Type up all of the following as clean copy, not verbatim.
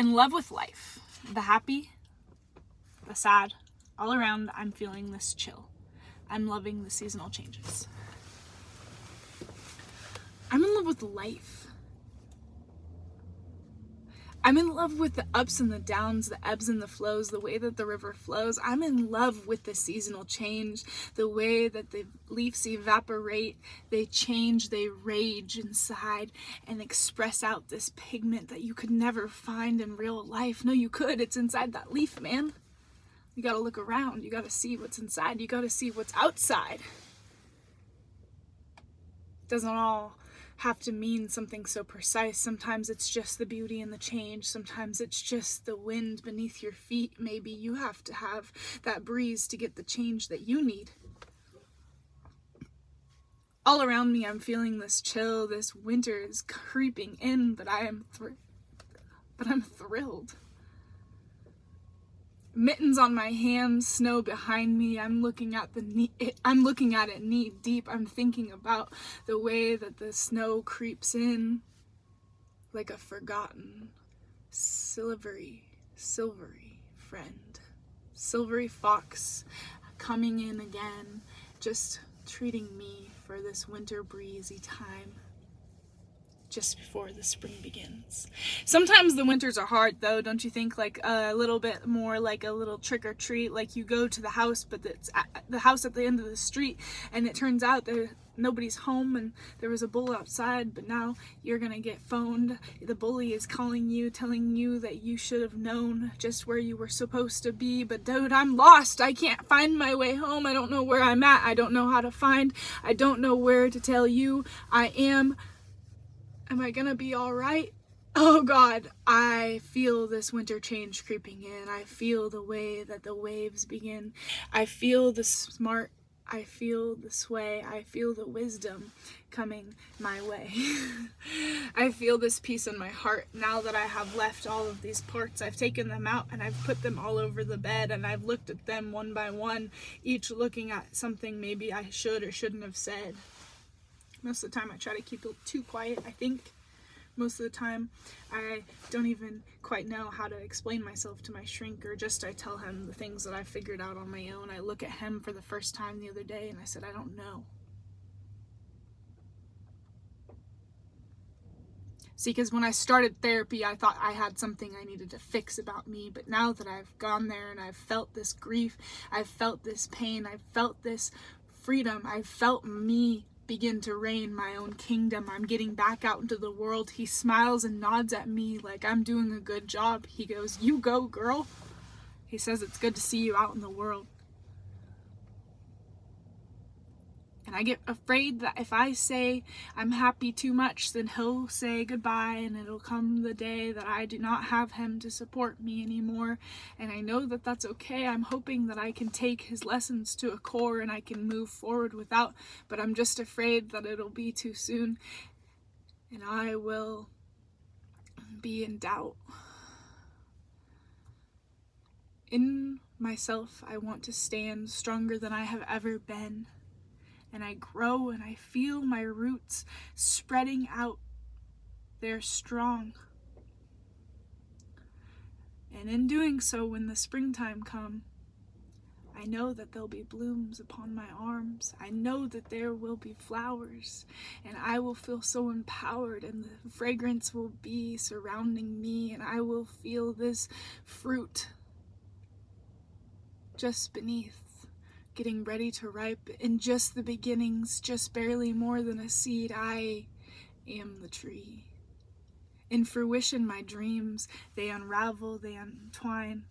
in love with life. The happy, the sad, all around I'm feeling this chill. I'm loving the seasonal changes. I'm in love with life. I'm in love with the ups and the downs, the ebbs and the flows, the way that the river flows. I'm in love with the seasonal change, the way that the leaves evaporate, they change, they rage inside and express out this pigment that you could never find in real life. No, you could. It's inside that leaf, man. You gotta look around. You gotta see what's inside. You gotta see what's outside. It doesn't all have to mean something so precise. Sometimes it's just the beauty and the change. Sometimes it's just the wind beneath your feet. Maybe you have to have that breeze to get the change that you need. All around me, I'm feeling this chill. This winter is creeping in, but I'm thrilled. Mittens on my hands, snow behind me. I'm looking at it knee deep. I'm thinking about the way that the snow creeps in like a forgotten, silvery friend. Silvery fox coming in again, just treating me for this winter breezy time. Just before the spring begins. Sometimes the winters are hard though, don't you think? Like a little bit more like a little trick or treat, like you go to the house, but it's the house at the end of the street, and it turns out that nobody's home and there was a bull outside, but now you're gonna get phoned. The bully is calling you, telling you that you should have known just where you were supposed to be. But dude, I'm lost. I can't find my way home. I don't know where I'm at. I don't know how to find. I don't know where to tell you I am. Am I gonna be all right? Oh God, I feel this winter change creeping in. I feel the way that the waves begin. I feel the smart. I feel the sway. I feel the wisdom coming my way. I feel this peace in my heart now that I have left all of these parts. I've taken them out and I've put them all over the bed and I've looked at them one by one, each looking at something maybe I should or shouldn't have said. Most of the time I try to keep it too quiet, I think. Most of the time I don't even quite know how to explain myself to my shrink, or just I tell him the things that I figured out on my own. I look at him for the first time the other day and I said, I don't know. See, because when I started therapy, I thought I had something I needed to fix about me. But now that I've gone there and I've felt this grief, I've felt this pain, I've felt this freedom, I've felt me begin to reign my own kingdom. I'm getting back out into the world. He smiles and nods at me like I'm doing a good job. He goes, you go, girl. He says it's good to see you out in the world. And I get afraid that if I say I'm happy too much, then he'll say goodbye and it'll come the day that I do not have him to support me anymore. And I know that that's okay. I'm hoping that I can take his lessons to a core and I can move forward without, but I'm just afraid that it'll be too soon and I will be in doubt. In myself, I want to stand stronger than I have ever been. And I grow and I feel my roots spreading out. They're strong. And in doing so, when the springtime comes, I know that there'll be blooms upon my arms. I know that there will be flowers. And I will feel so empowered and the fragrance will be surrounding me. And I will feel this fruit just beneath, getting ready to ripe. In just the beginnings, just barely more than a seed, I am the tree. In fruition, my dreams, they unravel, they entwine.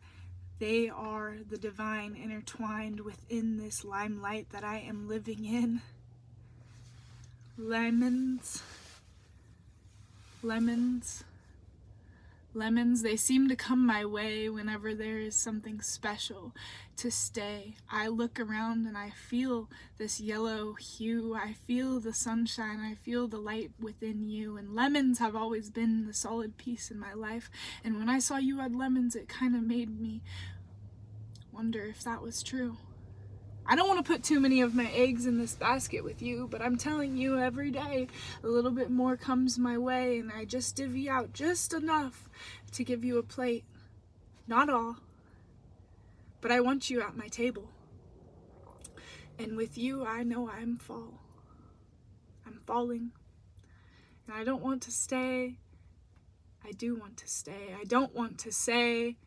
They are the divine intertwined within this limelight that I am living in. Lemons, they seem to come my way whenever there is something special to stay. I look around and I feel this yellow hue. I feel the sunshine. I feel the light within you. And lemons have always been the solid piece in my life. And when I saw you had lemons, it kind of made me wonder if that was true. I don't want to put too many of my eggs in this basket with you, but I'm telling you, every day a little bit more comes my way, and I just divvy out just enough to give you a plate. Not all, but I want you at my table. And with you, I know I'm falling. And I don't want to stay. I do want to stay. I don't want to say,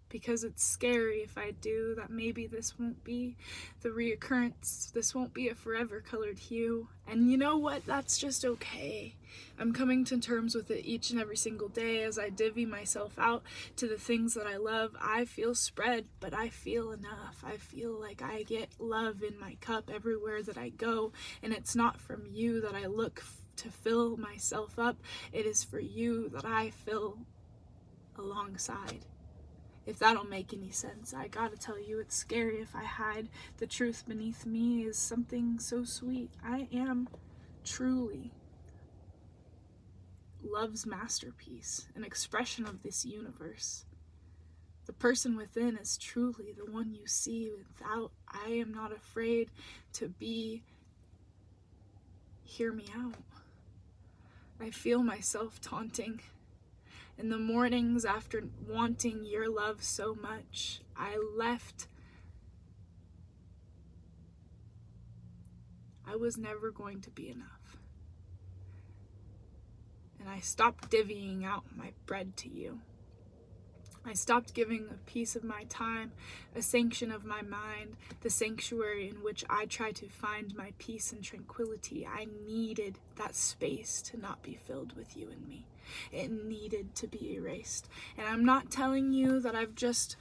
because it's scary if I do, that maybe this won't be the reoccurrence. This won't be a forever colored hue. And you know what? That's just okay. I'm coming to terms with it each and every single day as I divvy myself out to the things that I love. I feel spread, but I feel enough. I feel like I get love in my cup everywhere that I go. And it's not from you that I look to fill myself up. It is for you that I fill alongside. If that'll make any sense, I gotta tell you, it's scary if I hide. The truth beneath me is something so sweet. I am truly love's masterpiece, an expression of this universe. The person within is truly the one you see without. I am not afraid to be. Hear me out. I feel myself taunting. In the mornings after wanting your love so much, I left. I was never going to be enough. And I stopped divvying out my bread to you. I stopped giving a piece of my time, a sanction of my mind, the sanctuary in which I try to find my peace and tranquility. I needed that space to not be filled with you and me. It needed to be erased. And I'm not telling you that I've just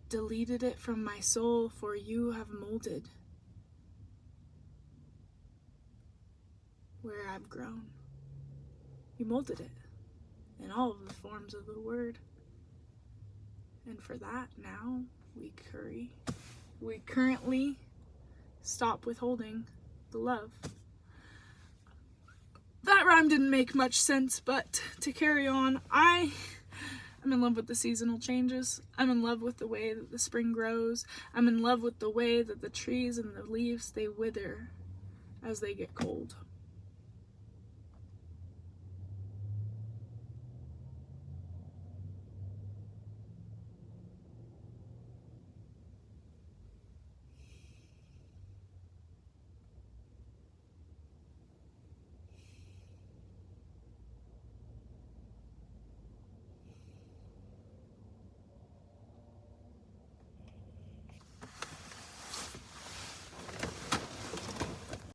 deleted it from my soul, for you have molded where I've grown. You molded it in all of the forms of the word. And for that, now we currently stop withholding the love. That rhyme didn't make much sense, but to carry on, I'm in love with the seasonal changes. I'm in love with the way that the spring grows. I'm in love with the way that the trees and the leaves, they wither as they get cold.